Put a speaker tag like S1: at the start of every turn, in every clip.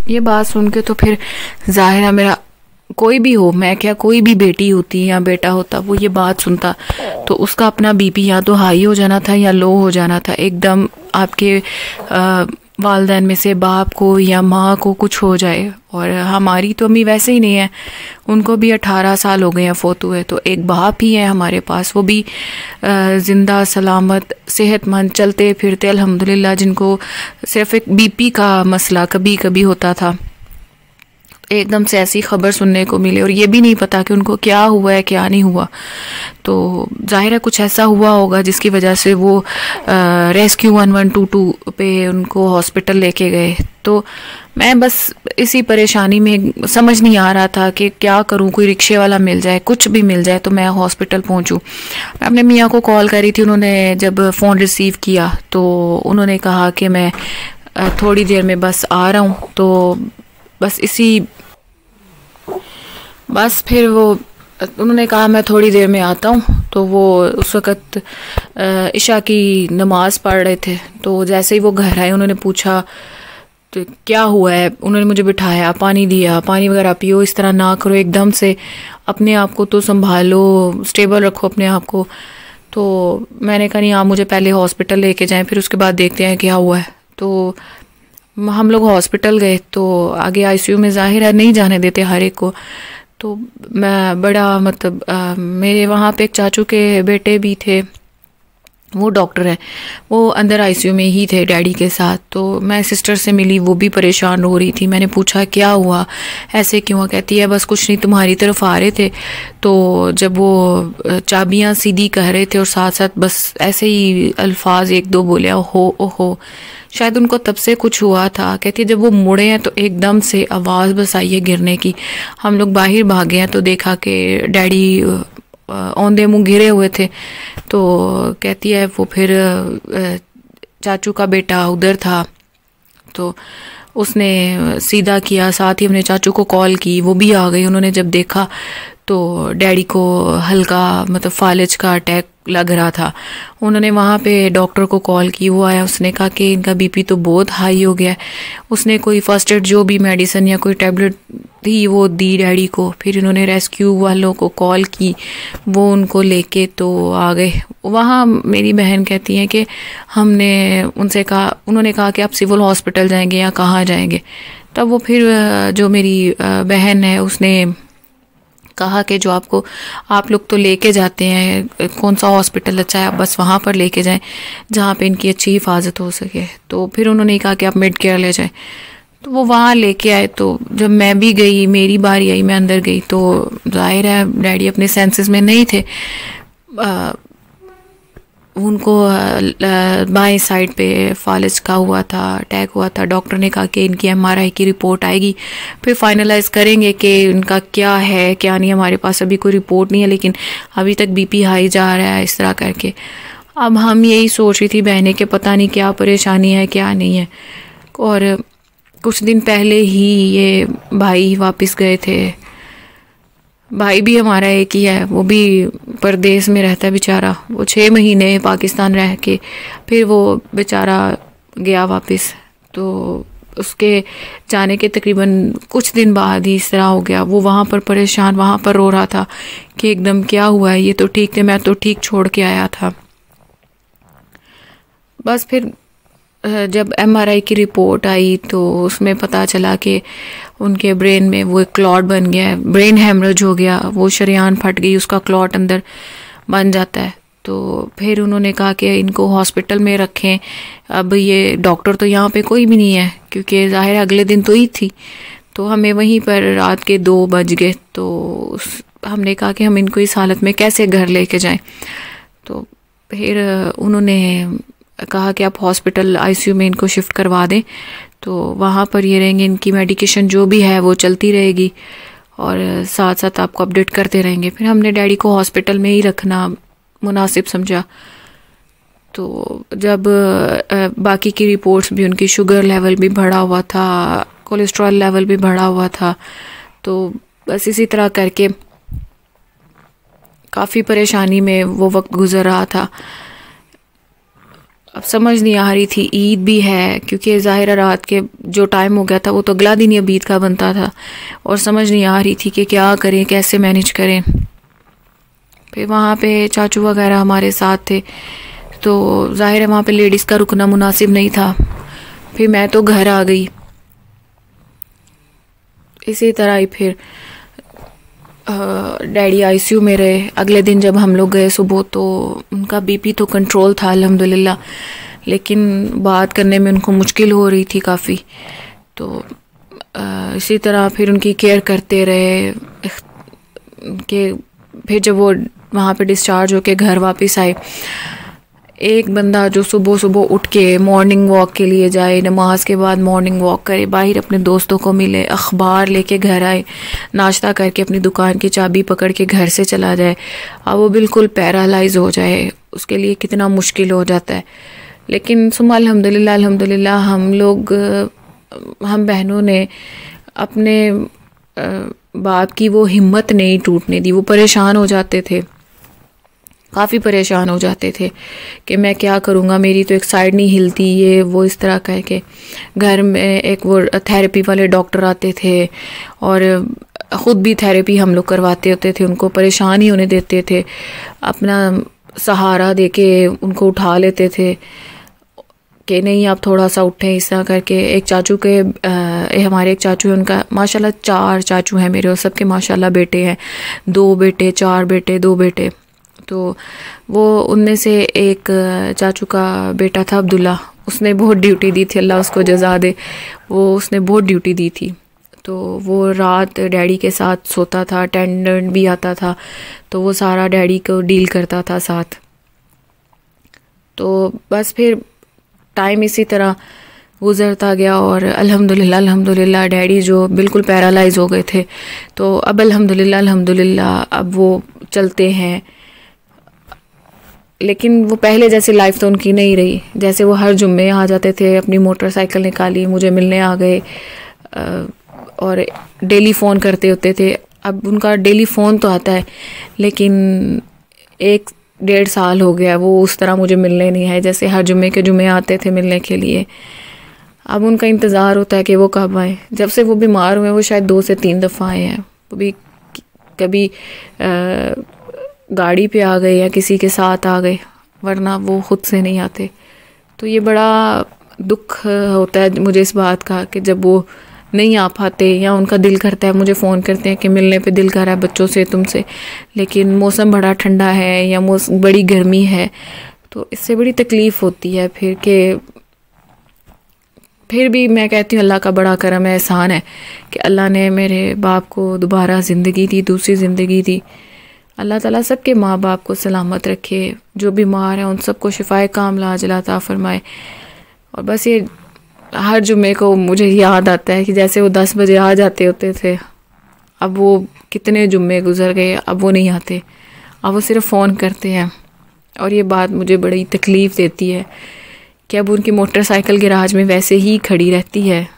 S1: ये बात सुन के तो फिर ज़ाहिर है मेरा कोई भी हो, मैं क्या कोई भी बेटी होती या बेटा होता, वो ये बात सुनता तो उसका अपना बीपी या तो हाई हो जाना था या लो हो जाना था एकदम। आपके वालदैन में से बाप को या माँ को कुछ हो जाए, और हमारी तो अम्मी वैसे ही नहीं है, उनको भी 18 साल हो गए हैं फोत हुए, तो एक बाप ही है हमारे पास, वो भी ज़िंदा सलामत सेहतमंद चलते फिरते अल्हम्दुलिल्लाह, जिनको सिर्फ एक बीपी का मसला कभी कभी होता था। एकदम से ऐसी खबर सुनने को मिले और ये भी नहीं पता कि उनको क्या हुआ है क्या नहीं हुआ, तो जाहिर है कुछ ऐसा हुआ होगा जिसकी वजह से वो रेस्क्यू 1122 पे उनको हॉस्पिटल लेके गए। तो मैं बस इसी परेशानी में समझ नहीं आ रहा था कि क्या करूं, कोई रिक्शे वाला मिल जाए, कुछ भी मिल जाए तो मैं हॉस्पिटल पहुंचूं। मैं अपने मियाँ को कॉल करी थी, उन्होंने जब फ़ोन रिसीव किया तो उन्होंने कहा कि मैं थोड़ी देर में बस आ रहा हूँ। तो बस फिर वो उन्होंने कहा मैं थोड़ी देर में आता हूँ, तो वो उस वक़्त इशा की नमाज़ पढ़ रहे थे। तो जैसे ही वो घर आए उन्होंने पूछा तो क्या हुआ है, उन्होंने मुझे बिठाया, पानी दिया, पानी वगैरह पियो, इस तरह ना करो, एकदम से अपने आप को तो संभालो, स्टेबल रखो अपने आप को। तो मैंने कहा नहीं, आप मुझे पहले हॉस्पिटल लेके जाएं, फिर उसके बाद देखते हैं क्या हुआ है। तो हम लोग हॉस्पिटल गए, तो आगे आईसीयू में ज़ाहिर है नहीं जाने देते हर एक को। तो मैं बड़ा मतलब मेरे वहाँ पे एक चाचू के बेटे भी थे, वो डॉक्टर हैं, वो अंदर आईसीयू में ही थे डैडी के साथ। तो मैं सिस्टर से मिली, वो भी परेशान हो रही थी। मैंने पूछा क्या हुआ, ऐसे क्यों? कहती है बस कुछ नहीं, तुम्हारी तरफ आ रहे थे तो जब वो चाबियां सीधी कह रहे थे और साथ साथ बस ऐसे ही अल्फाज एक दो बोले, ओहो ओहो, शायद उनको तब से कुछ हुआ था। कहती है जब वो मुड़े हैं तो एकदम से आवाज़ बस आई है गिरने की। हम लोग बाहर भागे हैं तो देखा कि डैडी औंधे मुंह गिरे हुए थे। तो कहती है वो फिर चाचू का बेटा उधर था, तो उसने सीधा किया, साथ ही अपने चाचू को कॉल की, वो भी आ गई। उन्होंने जब देखा तो डैडी को हल्का मतलब फालिज का अटैक लग रहा था। उन्होंने वहाँ पे डॉक्टर को कॉल की, वो आया, उसने कहा कि इनका बीपी तो बहुत हाई हो गया है। उसने कोई फर्स्ट एड जो भी मेडिसिन या कोई टैबलेट थी वो दी डैडी को। फिर इन्होंने रेस्क्यू वालों को कॉल की, वो उनको लेके तो आ गए वहाँ। मेरी बहन कहती है कि हमने उनसे कहा, उन्होंने कहा कि आप सिविल हॉस्पिटल जाएंगे या कहाँ जाएंगे। तब वो फिर जो मेरी बहन है उसने कहा कि जो आपको आप लोग तो लेके जाते हैं, कौन सा हॉस्पिटल अच्छा है, आप बस वहाँ पर लेके जाएं जहाँ पे इनकी अच्छी हिफाजत हो सके। तो फिर उन्होंने कहा कि आप मिड केयर ले जाएं, तो वो वहाँ लेके आए। तो जब मैं भी गई, मेरी बारी आई, मैं अंदर गई तो जाहिर है डैडी अपने सेंसेस में नहीं थे। उनको बाएं साइड पे फालिज का हुआ था, अटैक हुआ था। डॉक्टर ने कहा कि इनकी एमआरआई की रिपोर्ट आएगी, फिर फाइनलाइज करेंगे कि इनका क्या है क्या नहीं। हमारे पास अभी कोई रिपोर्ट नहीं है, लेकिन अभी तक बीपी हाई जा रहा है, इस तरह करके। अब हम यही सोच रही थी बहनें कि पता नहीं क्या परेशानी है क्या नहीं है। और कुछ दिन पहले ही ये भाई वापस गए थे। भाई भी हमारा एक ही है, वो भी परदेश में रहता है बेचारा। वो 6 महीने पाकिस्तान रह के फिर वो बेचारा गया वापस। तो उसके जाने के तकरीबन कुछ दिन बाद ही इस तरह हो गया। वो वहाँ पर परेशान, वहाँ पर रो रहा था कि एकदम क्या हुआ है, ये तो ठीक थे, मैं तो ठीक छोड़ के आया था। बस फिर जब एमआरआई की रिपोर्ट आई तो उसमें पता चला कि उनके ब्रेन में वो एक क्लॉट बन गया है, ब्रेन हेमरेज हो गया, वो शरेयान फट गई, उसका क्लॉट अंदर बन जाता है। तो फिर उन्होंने कहा कि इनको हॉस्पिटल में रखें। अब ये डॉक्टर तो यहाँ पे कोई भी नहीं है, क्योंकि ज़ाहिर अगले दिन तो ईद थी। तो हमें वहीं पर रात के 2 बज गए। तो हमने कहा कि हम इनको इस हालत में कैसे घर लेके जाएं। तो फिर उन्होंने कहा कि आप हॉस्पिटल आईसीयू में इनको शिफ्ट करवा दें, तो वहाँ पर ये रहेंगे, इनकी मेडिकेशन जो भी है वो चलती रहेगी और साथ साथ आपको अपडेट करते रहेंगे। फिर हमने डैडी को हॉस्पिटल में ही रखना मुनासिब समझा। तो जब बाकी की रिपोर्ट्स भी, उनकी शुगर लेवल भी बढ़ा हुआ था, कोलेस्ट्रॉल लेवल भी बढ़ा हुआ था, तो बस इसी तरह करके काफ़ी परेशानी में वो वक्त गुजर रहा था। अब समझ नहीं आ रही थी, ईद भी है, क्योंकि ज़ाहिर रात के जो टाइम हो गया था वो तो अगला दिन ही अब ईद का बनता था, और समझ नहीं आ रही थी कि क्या करें, कैसे मैनेज करें। फिर वहाँ पे चाचू वगैरह हमारे साथ थे, तो ज़ाहिर है वहाँ पे लेडीज़ का रुकना मुनासिब नहीं था। फिर मैं तो घर आ गई। इसी तरह ही फिर डैडी आईसीयू में रहे। अगले दिन जब हम लोग गए सुबह, तो उनका बीपी तो कंट्रोल था अल्हम्दुलिल्लाह, लेकिन बात करने में उनको मुश्किल हो रही थी काफ़ी। तो इसी तरह फिर उनकी केयर करते रहे कि फिर जब वो वहाँ पे डिस्चार्ज होके घर वापस आए, एक बंदा जो सुबह सुबह उठ के मॉर्निंग वॉक के लिए जाए, नमाज के बाद मॉर्निंग वॉक करे, बाहर अपने दोस्तों को मिले, अखबार लेके घर आए, नाश्ता करके अपनी दुकान की चाबी पकड़ के घर से चला जाए, अब वो बिल्कुल पैरालाइज हो जाए, उसके लिए कितना मुश्किल हो जाता है। लेकिन सुमा अल्हम्दुलिल्लाह अल्हम्दुलिल्लाह हम बहनों ने अपने बाप की वो हिम्मत नहीं टूटने दी। वो परेशान हो जाते थे, काफ़ी परेशान हो जाते थे कि मैं क्या करूँगा, मेरी तो एक साइड नहीं हिलती, ये वो इस तरह कह के। घर में एक वो थेरेपी वाले डॉक्टर आते थे और ख़ुद भी थेरेपी हम लोग करवाते होते थे, उनको परेशान ही होने देते थे, अपना सहारा दे के उनको उठा लेते थे कि नहीं आप थोड़ा सा उठें, इस तरह करके। एक चाचू के हमारे एक चाचू है, उनका माशाल्लाह 4 चाचू हैं मेरे, और सबके माशाल्लाह बेटे हैं, 2 बेटे 4 बेटे 2 बेटे। तो वो उनमें से एक चाचू का बेटा था अब्दुल्ला, उसने बहुत ड्यूटी दी थी, अल्लाह उसको जज़ा दे, वो उसने बहुत ड्यूटी दी थी। तो वो रात डैडी के साथ सोता था, अटेंडेंट भी आता था, तो वो सारा डैडी को डील करता था साथ। तो बस फिर टाइम इसी तरह गुज़रता गया, और अल्हम्दुलिल्लाह अल्हम्दुलिल्लाह डैडी जो बिल्कुल पैरालाइज हो गए थे, तो अब अल्हम्दुलिल्लाह अल्हम्दुलिल्लाह अब वो चलते हैं। लेकिन वो पहले जैसी लाइफ तो उनकी नहीं रही। जैसे वो हर जुम्मे आ जाते थे, अपनी मोटरसाइकिल निकाली, मुझे मिलने आ गए, और डेली फ़ोन करते होते थे। अब उनका डेली फ़ोन तो आता है, लेकिन 1-1.5 साल हो गया वो उस तरह मुझे मिलने नहीं आए जैसे हर जुम्मे के जुम्मे आते थे मिलने के लिए। अब उनका इंतज़ार होता है कि वो कब आए। जब से वो बीमार हुए वो शायद 2 से 3 दफ़ा आए हैं, वो भी कभी गाड़ी पे आ गए या किसी के साथ आ गए, वरना वो ख़ुद से नहीं आते। तो ये बड़ा दुख होता है मुझे इस बात का कि जब वो नहीं आ पाते, या उनका दिल करता है, मुझे फ़ोन करते हैं कि मिलने पे दिल कर रहा है बच्चों से तुमसे, लेकिन मौसम बड़ा ठंडा है या मौसम बड़ी गर्मी है, तो इससे बड़ी तकलीफ़ होती है फिर भी मैं कहती हूँ अल्लाह का बड़ा करम है, एहसान है कि अल्लाह ने मेरे बाप को दोबारा ज़िंदगी दी, दूसरी ज़िंदगी दी। अल्लाह ताला सबके माँ बाप को सलामत रखे, जो बीमार हैं उन सबको शिफाए कामिला अजल अता फरमाए। और बस ये हर जुम्मे को मुझे याद आता है कि जैसे वो 10 बजे आ जाते होते थे, अब वो कितने जुम्मे गुजर गए, अब वो नहीं आते, अब वो सिर्फ़ फ़ोन करते हैं। और ये बात मुझे बड़ी तकलीफ़ देती है कि अब उनकी मोटरसाइकिल गैराज में वैसे ही खड़ी रहती है,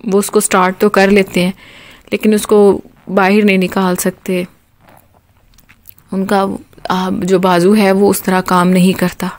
S1: वो उसको स्टार्ट तो कर लेते हैं लेकिन उसको बाहर नहीं निकाल सकते, उनका जो बाजू है वो उस तरह काम नहीं करता।